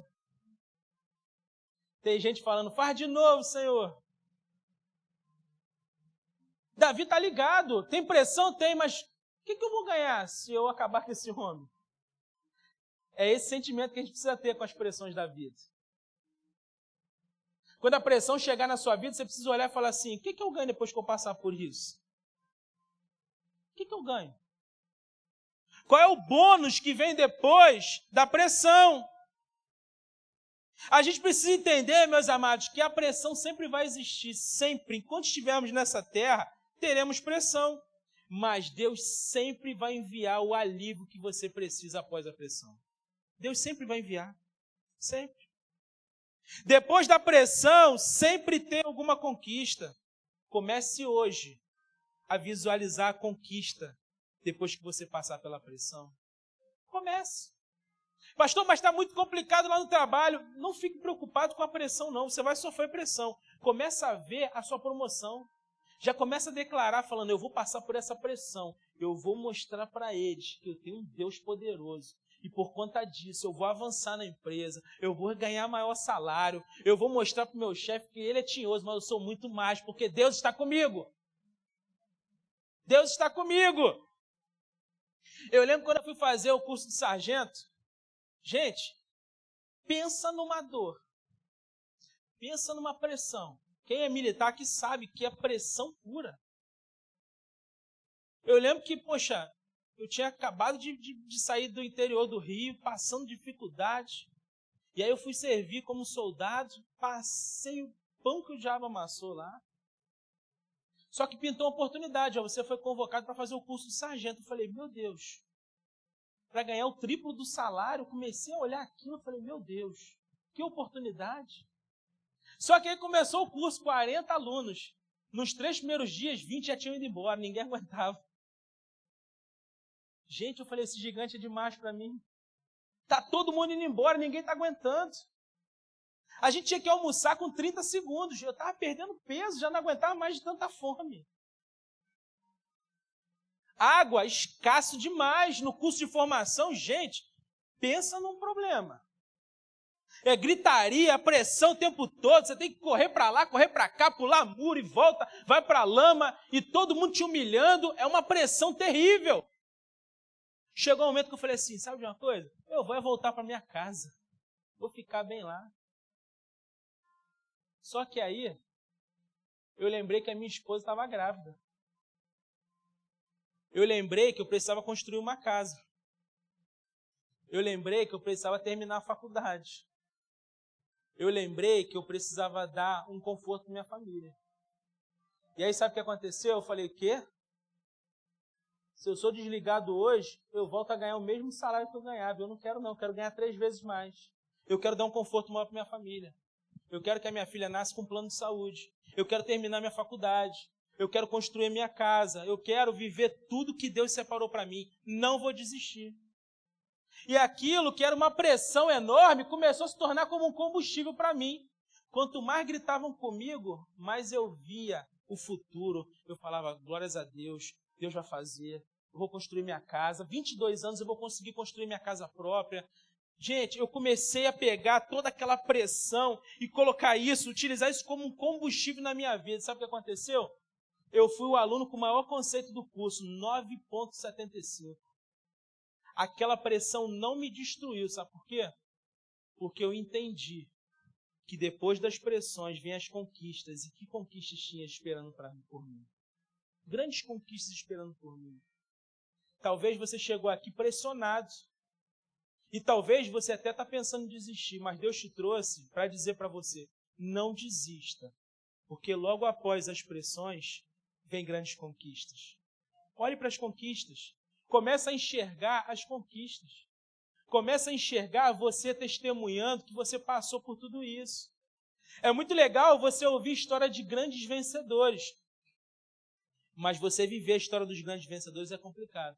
Tem gente falando: faz de novo, Senhor. Davi está ligado. Tem pressão? Tem, mas o que eu vou ganhar se eu acabar com esse homem? É esse sentimento que a gente precisa ter com as pressões da vida. Quando a pressão chegar na sua vida, você precisa olhar e falar assim: o que eu ganho depois que eu passar por isso? O que eu ganho? Qual é o bônus que vem depois da pressão? A gente precisa entender, meus amados, que a pressão sempre vai existir, sempre. Enquanto estivermos nessa terra, teremos pressão. Mas Deus sempre vai enviar o alívio que você precisa após a pressão. Deus sempre vai enviar. Sempre. Depois da pressão, sempre tem alguma conquista. Comece hoje a visualizar a conquista depois que você passar pela pressão. Comece. Pastor, mas está muito complicado lá no trabalho. Não fique preocupado com a pressão, não. Você vai sofrer pressão. Começa a ver a sua promoção. Já começa a declarar, falando: eu vou passar por essa pressão. Eu vou mostrar para eles que eu tenho um Deus poderoso. E por conta disso, eu vou avançar na empresa, eu vou ganhar maior salário, eu vou mostrar para o meu chefe que ele é tinhoso, mas eu sou muito mais, porque Deus está comigo. Deus está comigo. Eu lembro quando eu fui fazer o curso de sargento. Gente, pensa numa dor. Pensa numa pressão. Quem é militar que sabe que é pressão pura. Eu lembro que, poxa, eu tinha acabado de sair do interior do Rio, passando dificuldade. E aí eu fui servir como soldado, passei o pão que o diabo amassou lá. Só que pintou uma oportunidade, ó, você foi convocado para fazer o curso de sargento. Eu falei: meu Deus, para ganhar o triplo do salário, eu comecei a olhar aquilo e falei: meu Deus, que oportunidade. Só que aí começou o curso, 40 alunos. Nos 3 primeiros dias, 20 já tinham ido embora, ninguém aguentava. Gente, eu falei: esse gigante é demais para mim. Tá todo mundo indo embora, ninguém está aguentando. A gente tinha que almoçar com 30 segundos. Eu estava perdendo peso, já não aguentava mais de tanta fome. Água, escasso demais. No curso de formação, gente, pensa num problema. É gritaria, pressão o tempo todo, você tem que correr para lá, correr para cá, pular muro e volta, vai para a lama, e todo mundo te humilhando, é uma pressão terrível. Chegou um momento que eu falei assim, sabe de uma coisa? Eu vou voltar para minha casa, vou ficar bem lá. Só que aí, eu lembrei que a minha esposa estava grávida. Eu lembrei que eu precisava construir uma casa. Eu lembrei que eu precisava terminar a faculdade. Eu lembrei que eu precisava dar um conforto para minha família. E aí sabe o que aconteceu? Eu falei, o quê? Se eu sou desligado hoje, eu volto a ganhar o mesmo salário que eu ganhava. Eu não quero não, eu quero ganhar 3 vezes mais. Eu quero dar um conforto maior para minha família. Eu quero que a minha filha nasça com um plano de saúde. Eu quero terminar minha faculdade. Eu quero construir minha casa. Eu quero viver tudo que Deus separou para mim. Não vou desistir. E aquilo que era uma pressão enorme começou a se tornar como um combustível para mim. Quanto mais gritavam comigo, mais eu via o futuro. Eu falava, glórias a Deus, Deus vai fazer. Eu vou construir minha casa. 22 anos eu vou conseguir construir minha casa própria. Gente, eu comecei a pegar toda aquela pressão e colocar isso, utilizar isso como um combustível na minha vida. Sabe o que aconteceu? Eu fui o aluno com o maior conceito do curso, 9,75. Aquela pressão não me destruiu, sabe por quê? Porque eu entendi que depois das pressões vêm as conquistas. E que conquistas tinha esperando por mim? Grandes conquistas esperando por mim. Talvez você chegou aqui pressionado. E talvez você até está pensando em desistir, mas Deus te trouxe para dizer para você, não desista. Porque logo após as pressões, vem grandes conquistas. Olhe para as conquistas. Começa a enxergar as conquistas. Começa a enxergar você testemunhando que você passou por tudo isso. É muito legal você ouvir a história de grandes vencedores. Mas você viver a história dos grandes vencedores é complicado.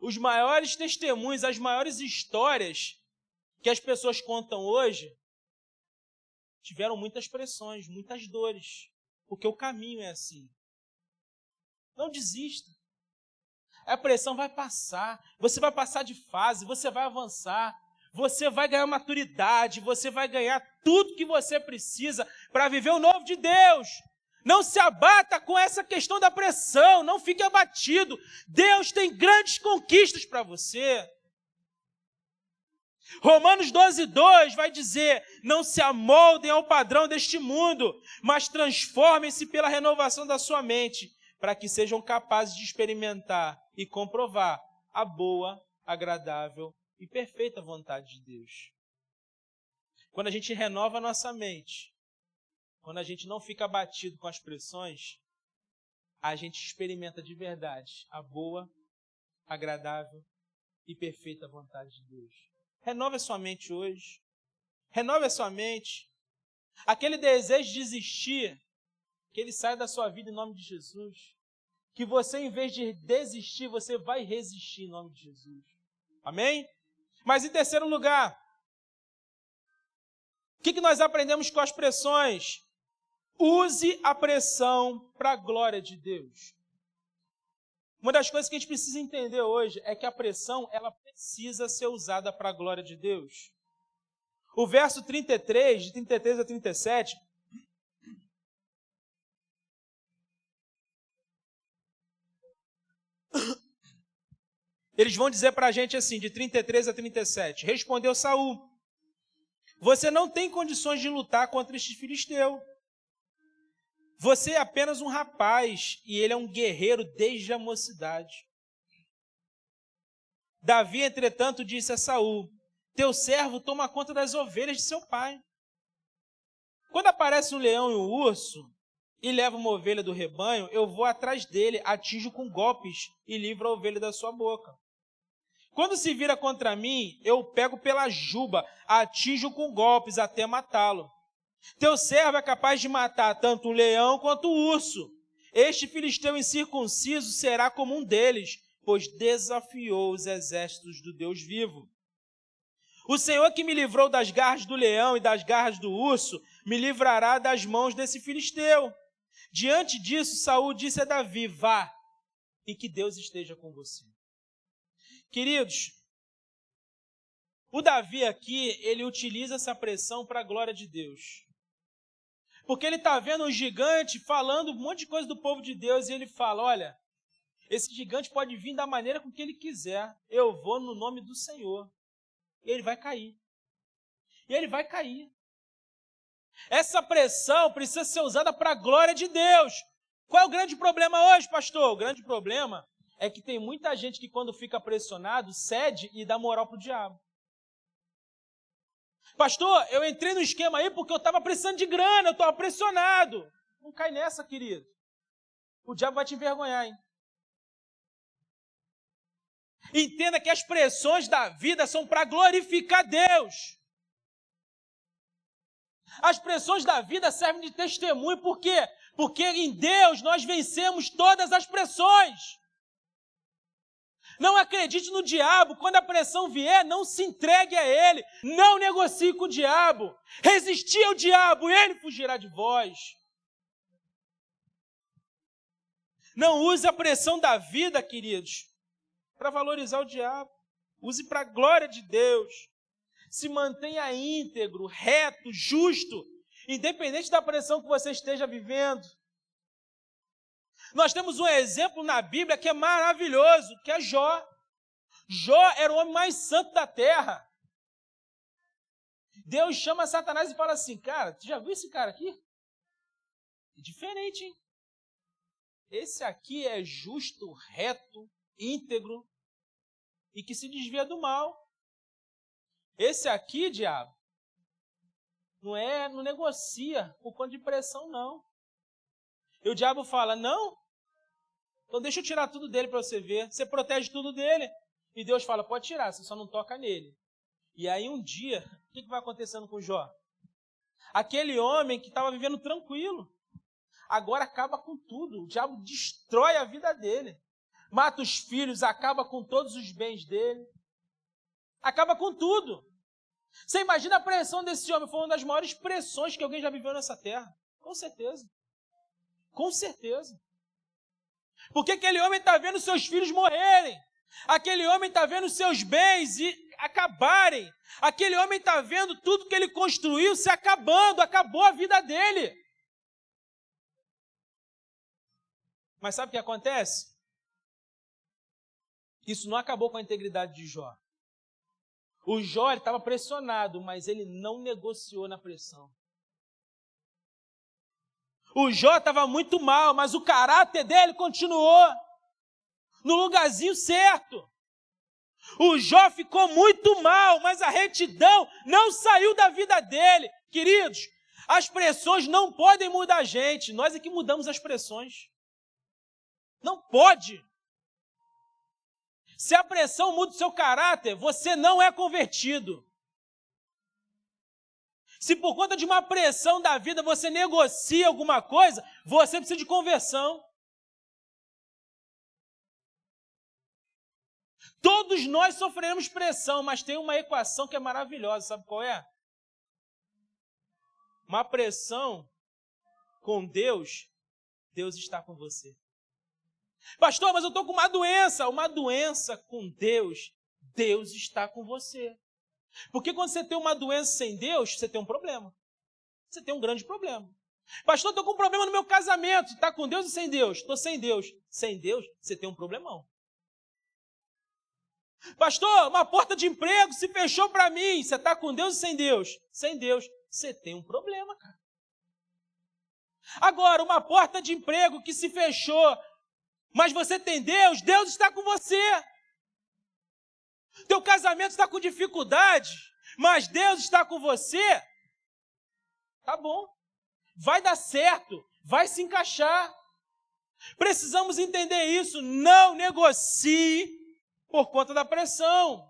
Os maiores testemunhos, as maiores histórias que as pessoas contam hoje, tiveram muitas pressões, muitas dores. Porque o caminho é assim. Não desista. A pressão vai passar, você vai passar de fase, você vai avançar, você vai ganhar maturidade, você vai ganhar tudo que você precisa para viver o novo de Deus. Não se abata com essa questão da pressão, não fique abatido. Deus tem grandes conquistas para você. Romanos 12:2 vai dizer, não se amoldem ao padrão deste mundo, mas transformem-se pela renovação da sua mente, para que sejam capazes de experimentar e comprovar a boa, agradável e perfeita vontade de Deus. Quando a gente renova a nossa mente, quando a gente não fica abatido com as pressões, a gente experimenta de verdade a boa, agradável e perfeita vontade de Deus. Renove a sua mente hoje. Renove a sua mente. Aquele desejo de desistir, que ele saia da sua vida em nome de Jesus. Que você, em vez de desistir, você vai resistir em nome de Jesus. Amém? Mas em terceiro lugar, o que nós aprendemos com as pressões? Use a pressão para a glória de Deus. Uma das coisas que a gente precisa entender hoje é que a pressão, ela precisa ser usada para a glória de Deus. O verso 33, de 33 a 37, eles vão dizer para a gente assim, de 33 a 37, respondeu Saul, você não tem condições de lutar contra este filisteu. Você é apenas um rapaz e ele é um guerreiro desde a mocidade. Davi, entretanto, disse a Saul, teu servo toma conta das ovelhas de seu pai. Quando aparece um leão e um urso e leva uma ovelha do rebanho, eu vou atrás dele, atinjo com golpes e livro a ovelha da sua boca. Quando se vira contra mim, eu o pego pela juba, atinjo com golpes até matá-lo. Teu servo é capaz de matar tanto o leão quanto o urso. Este filisteu incircunciso será como um deles, pois desafiou os exércitos do Deus vivo. O Senhor que me livrou das garras do leão e das garras do urso, me livrará das mãos desse filisteu. Diante disso, Saul disse a Davi, vá, e que Deus esteja com você. Queridos, o Davi aqui, ele utiliza essa pressão para a glória de Deus. Porque ele está vendo um gigante falando um monte de coisa do povo de Deus e ele fala, olha, esse gigante pode vir da maneira com que ele quiser. Eu vou no nome do Senhor. E ele vai cair. E ele vai cair. Essa pressão precisa ser usada para a glória de Deus. Qual é o grande problema hoje, pastor? O grande problema é que tem muita gente que quando fica pressionado, cede e dá moral para o diabo. Pastor, eu entrei no esquema aí porque eu estava precisando de grana, eu estava pressionado. Não cai nessa, querido. O diabo vai te envergonhar, hein? Entenda que as pressões da vida são para glorificar Deus. As pressões da vida servem de testemunho, por quê? Porque em Deus nós vencemos todas as pressões. Não acredite no diabo, quando a pressão vier, não se entregue a ele, não negocie com o diabo. Resistir ao diabo, ele fugirá de vós. Não use a pressão da vida, queridos, para valorizar o diabo. Use para a glória de Deus. Se mantenha íntegro, reto, justo, independente da pressão que você esteja vivendo. Nós temos um exemplo na Bíblia que é maravilhoso, que é Jó. Jó era o homem mais santo da terra. Deus chama Satanás e fala assim, cara, tu já viu esse cara aqui? É diferente, hein? Esse aqui é justo, reto, íntegro e que se desvia do mal. Esse aqui, diabo, não negocia por conta de pressão, não. E o diabo fala, não? Então deixa eu tirar tudo dele para você ver. Você protege tudo dele. E Deus fala, pode tirar, você só não toca nele. E aí um dia, o que vai acontecendo com Jó? Aquele homem que estava vivendo tranquilo, agora acaba com tudo. O diabo destrói a vida dele. Mata os filhos, acaba com todos os bens dele. Acaba com tudo. Você imagina a pressão desse homem? Foi uma das maiores pressões que alguém já viveu nessa terra. Com certeza. Com certeza. Porque aquele homem está vendo seus filhos morrerem. Aquele homem está vendo seus bens acabarem. Aquele homem está vendo tudo que ele construiu se acabando. Acabou a vida dele. Mas sabe o que acontece? Isso não acabou com a integridade de Jó. O Jó estava pressionado, mas ele não negociou na pressão. O Jó estava muito mal, mas o caráter dele continuou no lugarzinho certo. O Jó ficou muito mal, mas a retidão não saiu da vida dele. Queridos, as pressões não podem mudar a gente. Nós é que mudamos as pressões. Não pode. Se a pressão muda o seu caráter, você não é convertido. Se por conta de uma pressão da vida você negocia alguma coisa, você precisa de conversão. Todos nós sofreremos pressão, mas tem uma equação que é maravilhosa, sabe qual é? Uma pressão com Deus, Deus está com você. Pastor, mas eu estou com uma doença com Deus, Deus está com você. Porque quando você tem uma doença sem Deus, você tem um problema. Você tem um grande problema. Pastor, estou com um problema no meu casamento, está com Deus ou sem Deus? Estou sem Deus. Sem Deus, você tem um problemão. Pastor, uma porta de emprego se fechou para mim, você está com Deus ou sem Deus? Sem Deus, você tem um problema, cara. Agora, uma porta de emprego que se fechou, mas você tem Deus, Deus está com você. Teu casamento está com dificuldade, mas Deus está com você. Tá bom, vai dar certo, vai se encaixar. Precisamos entender isso, não negocie por conta da pressão.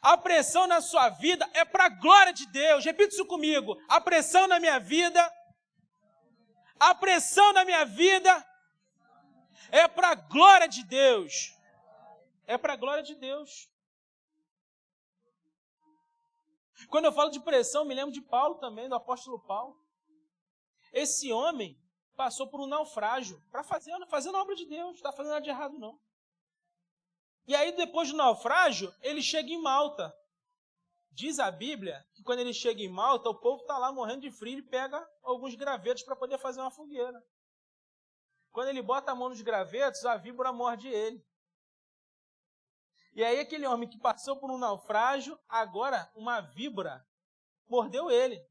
A pressão na sua vida é para a glória de Deus. Repita isso comigo, a pressão na minha vida é para a glória de Deus. É para a glória de Deus. Quando eu falo de pressão, me lembro de Paulo também, do apóstolo Paulo. Esse homem passou por um naufrágio para fazendo a obra de Deus, não está fazendo nada de errado, não. E aí, depois do naufrágio, ele chega em Malta. Diz a Bíblia que quando ele chega em Malta, o povo está lá morrendo de frio e pega alguns gravetos para poder fazer uma fogueira. Quando ele bota a mão nos gravetos, a víbora morde ele. E aí aquele homem que passou por um naufrágio, agora uma víbora mordeu ele.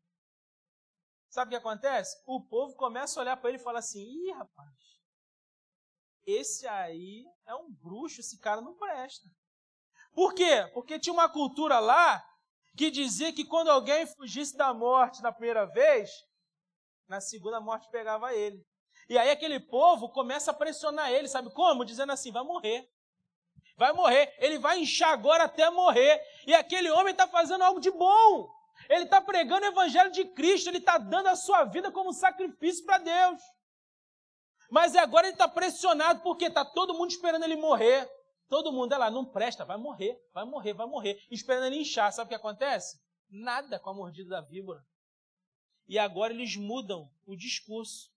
Sabe o que acontece? O povo começa a olhar para ele e fala assim, ih, rapaz, esse aí é um bruxo, esse cara não presta. Por quê? Porque tinha uma cultura lá que dizia que quando alguém fugisse da morte na primeira vez, na segunda morte pegava ele. E aí aquele povo começa a pressionar ele, sabe como? Dizendo assim, vai morrer. Vai morrer, ele vai inchar agora até morrer. E aquele homem está fazendo algo de bom. Ele está pregando o evangelho de Cristo, ele está dando a sua vida como sacrifício para Deus. Mas agora ele está pressionado porque está todo mundo esperando ele morrer. Todo mundo é lá, não presta, vai morrer, vai morrer, vai morrer. Esperando ele inchar, sabe o que acontece? Nada com a mordida da víbora. E agora eles mudam o discurso.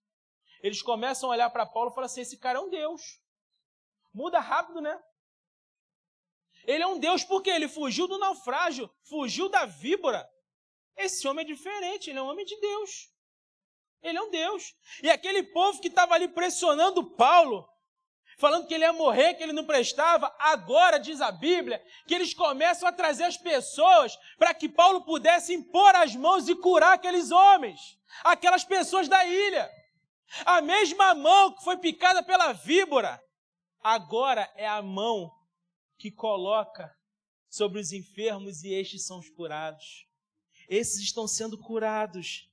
Eles começam a olhar para Paulo e falam assim, esse cara é um Deus. Muda rápido, né? Ele é um Deus porque ele fugiu do naufrágio, fugiu da víbora. Esse homem é diferente, ele é um homem de Deus. Ele é um Deus. E aquele povo que estava ali pressionando Paulo, falando que ele ia morrer, que ele não prestava, agora diz a Bíblia que eles começam a trazer as pessoas para que Paulo pudesse impor as mãos e curar aqueles homens, aquelas pessoas da ilha. A mesma mão que foi picada pela víbora, agora é a mão que coloca sobre os enfermos e estes são os curados. Esses estão sendo curados.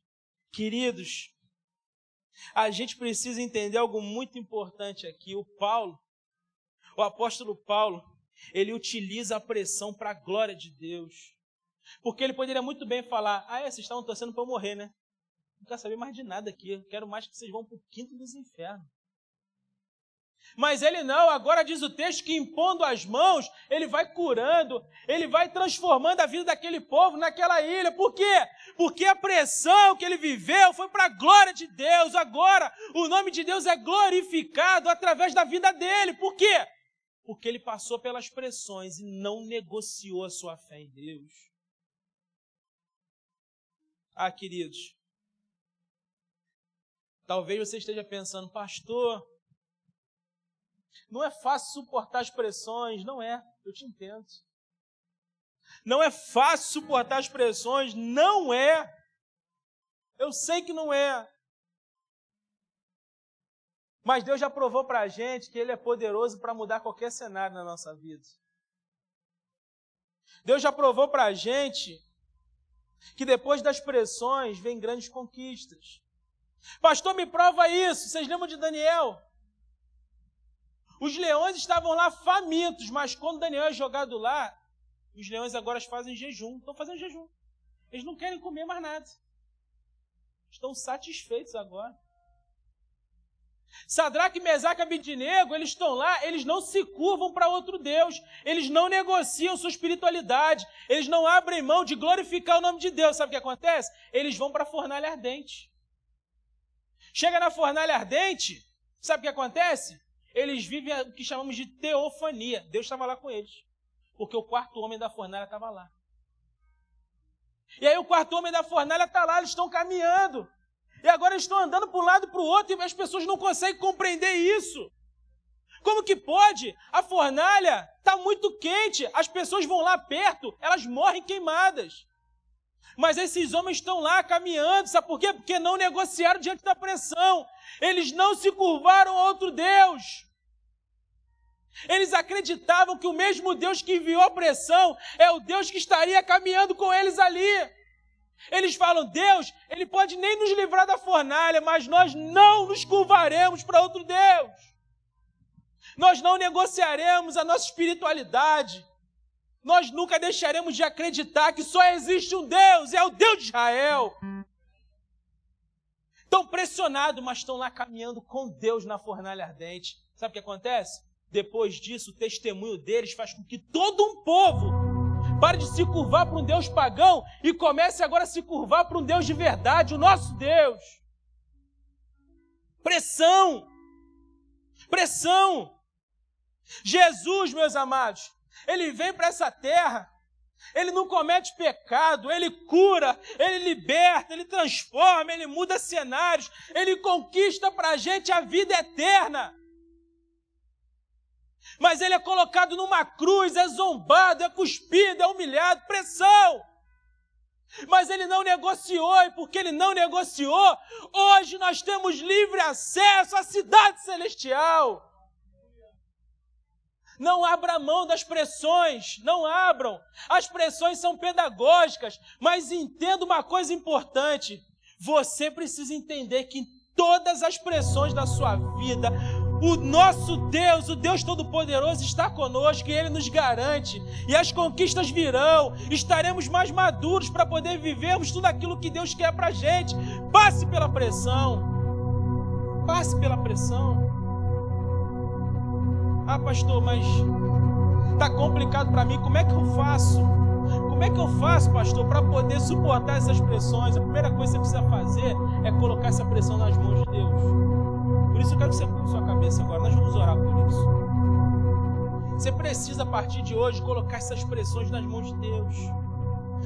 Queridos, a gente precisa entender algo muito importante aqui. O apóstolo Paulo, ele utiliza a pressão para a glória de Deus. Porque ele poderia muito bem falar, vocês estavam torcendo para eu morrer, né? Não quero saber mais de nada aqui, eu quero mais que vocês vão para o quinto dos infernos. Mas ele não, agora diz o texto que impondo as mãos, ele vai curando, ele vai transformando a vida daquele povo naquela ilha. Por quê? Porque a pressão que ele viveu foi para a glória de Deus. Agora, o nome de Deus é glorificado através da vida dele. Por quê? Porque ele passou pelas pressões e não negociou a sua fé em Deus. Queridos, talvez você esteja pensando, pastor, não é fácil suportar as pressões. Não é, eu te entendo. Não é fácil suportar as pressões, não é. Eu sei que não é. Mas Deus já provou para a gente que Ele é poderoso para mudar qualquer cenário na nossa vida. Deus já provou para a gente que depois das pressões vem grandes conquistas. Pastor, me prova isso. Vocês lembram de Daniel? Os leões estavam lá famintos, mas quando Daniel é jogado lá, os leões agora fazem jejum. Estão fazendo jejum. Eles não querem comer mais nada. Estão satisfeitos agora. Sadraque, Mesaque e Abednego, eles estão lá, eles não se curvam para outro Deus. Eles não negociam sua espiritualidade. Eles não abrem mão de glorificar o nome de Deus. Sabe o que acontece? Eles vão para a fornalha ardente. Chega na fornalha ardente, sabe o que acontece? Eles vivem o que chamamos de teofania. Deus estava lá com eles. Porque o quarto homem da fornalha estava lá. E aí o quarto homem da fornalha está lá, eles estão caminhando. E agora eles estão andando para um lado e para o outro e as pessoas não conseguem compreender isso. Como que pode? A fornalha está muito quente, as pessoas vão lá perto, elas morrem queimadas. Mas esses homens estão lá caminhando, sabe por quê? Porque não negociaram diante da pressão. Eles não se curvaram a outro Deus. Eles acreditavam que o mesmo Deus que enviou a pressão é o Deus que estaria caminhando com eles ali. Eles falam, Deus, Ele pode nem nos livrar da fornalha, mas nós não nos curvaremos para outro Deus. Nós não negociaremos a nossa espiritualidade. Nós nunca deixaremos de acreditar que só existe um Deus, é o Deus de Israel. Estão pressionados, mas estão lá caminhando com Deus na fornalha ardente. Sabe o que acontece? Depois disso, o testemunho deles faz com que todo um povo pare de se curvar para um Deus pagão e comece agora a se curvar para um Deus de verdade, o nosso Deus. Pressão! Pressão! Jesus, meus amados, ele vem para essa terra, ele não comete pecado, ele cura, ele liberta, ele transforma, ele muda cenários, ele conquista para a gente a vida eterna. Mas ele é colocado numa cruz, é zombado, é cuspido, é humilhado, pressão. Mas ele não negociou, e porque ele não negociou, hoje nós temos livre acesso à cidade celestial. Não abra mão das pressões, não abram. As pressões são pedagógicas, mas entenda uma coisa importante. Você precisa entender que em todas as pressões da sua vida, o nosso Deus, o Deus Todo-Poderoso está conosco e Ele nos garante. E as conquistas virão, estaremos mais maduros para poder vivermos tudo aquilo que Deus quer para a gente. Passe pela pressão. Passe pela pressão. Ah, pastor, mas está complicado para mim, como é que eu faço? Como é que eu faço, pastor, para poder suportar essas pressões? A primeira coisa que você precisa fazer é colocar essa pressão nas mãos de Deus. Por isso eu quero que você curte sua cabeça agora, nós vamos orar por isso. Você precisa, a partir de hoje, colocar essas pressões nas mãos de Deus.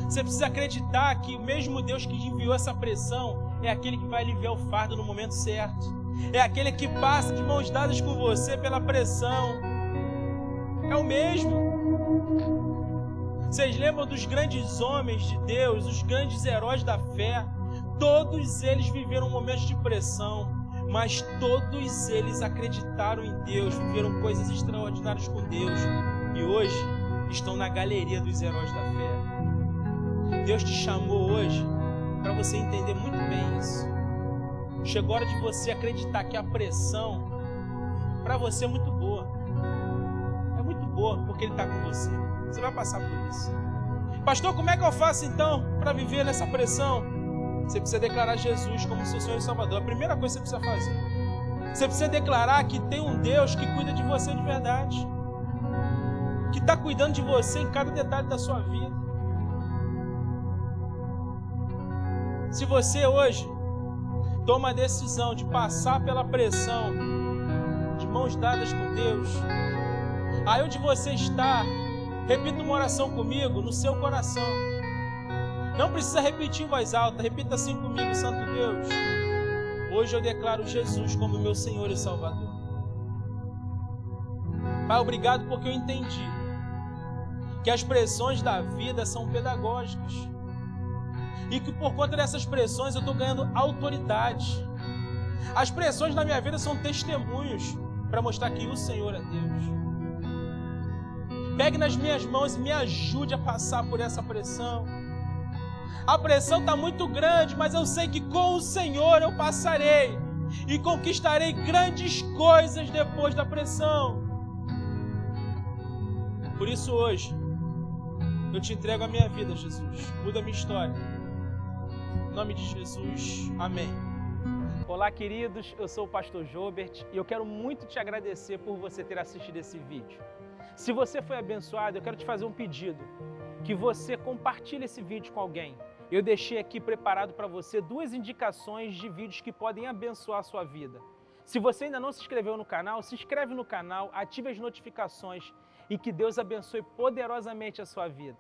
Você precisa acreditar que o mesmo Deus que enviou essa pressão é aquele que vai aliviar o fardo no momento certo. É aquele que passa de mãos dadas com você pela pressão. É o mesmo. Vocês lembram dos grandes homens de Deus, os grandes heróis da fé? Todos eles viveram momentos de pressão, mas todos eles acreditaram em Deus, viveram coisas extraordinárias com Deus e hoje estão na galeria dos heróis da fé. Deus te chamou hoje para você entender muito bem isso. Chegou a hora de você acreditar que a pressão para você é muito boa. É muito boa porque Ele está com você. Você vai passar por isso. Pastor, como é que eu faço então para viver nessa pressão? Você precisa declarar Jesus como seu Senhor e Salvador. A primeira coisa que você precisa fazer. Você precisa declarar que tem um Deus que cuida de você de verdade. Que está cuidando de você em cada detalhe da sua vida. Se você hoje toma a decisão de passar pela pressão, de mãos dadas com Deus, aí onde você está, repita uma oração comigo no seu coração. Não precisa repetir em voz alta, repita assim comigo: Santo Deus, hoje eu declaro Jesus como meu Senhor e Salvador. Pai, obrigado porque eu entendi que as pressões da vida são pedagógicas. E que por conta dessas pressões eu estou ganhando autoridade. As pressões na minha vida são testemunhos para mostrar que o Senhor é Deus. Pegue nas minhas mãos e me ajude a passar por essa pressão. A pressão está muito grande, mas eu sei que com o Senhor eu passarei e conquistarei grandes coisas depois da pressão. Por isso hoje eu te entrego a minha vida, Jesus. Muda a minha história. Em nome de Jesus, amém. Olá, queridos, eu sou o pastor Jobert e eu quero muito te agradecer por você ter assistido esse vídeo. Se você foi abençoado, eu quero te fazer um pedido, que você compartilhe esse vídeo com alguém. Eu deixei aqui preparado para você 2 indicações de vídeos que podem abençoar a sua vida. Se você ainda não se inscreveu no canal, se inscreve no canal, ative as notificações e que Deus abençoe poderosamente a sua vida.